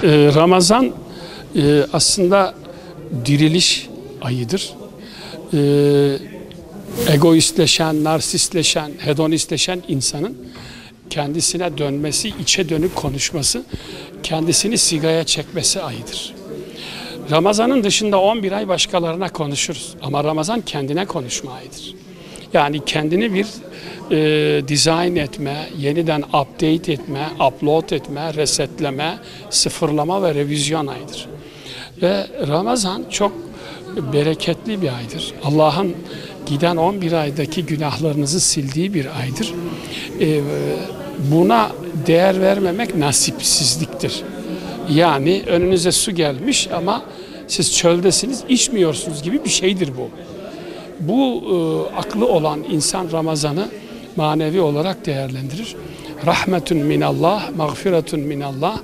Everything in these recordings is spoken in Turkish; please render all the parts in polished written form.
Ramazan aslında diriliş ayıdır. Egoistleşen, narsistleşen, hedonistleşen insanın kendisine dönmesi, içe dönük konuşması, kendisini sigaya çekmesi ayıdır. Ramazanın dışında 11 ay başkalarına konuşuruz. Ama Ramazan kendine konuşma ayıdır. Yani kendini bir dizayn etme, yeniden update etme, upload etme, resetleme, sıfırlama ve revizyon ayıdır. Ve Ramazan çok bereketli bir aydır. Allah'ın giden 11 aydaki günahlarınızı sildiği bir aydır. Buna değer vermemek nasipsizliktir. Yani önünüze su gelmiş ama siz çöldesiniz, içmiyorsunuz gibi bir şeydir bu. Bu aklı olan insan Ramazan'ı manevi olarak değerlendirir. Rahmetun minallah, mağfiretun minallah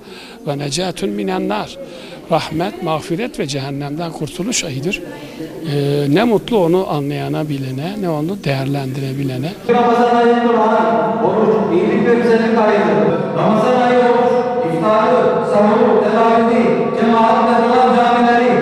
ve necatun minennar. Rahmet, mağfiret ve cehennemden kurtuluş ayıdır. Ne mutlu onu anlayana, bilene, ne onu değerlendirebilene. Ramazan ayı Kur'an, oruç, iyilik ve güzellik ayıdır. Ramazan ayı oruç, iftarı, sahur, teravih, cemaat ve camileri,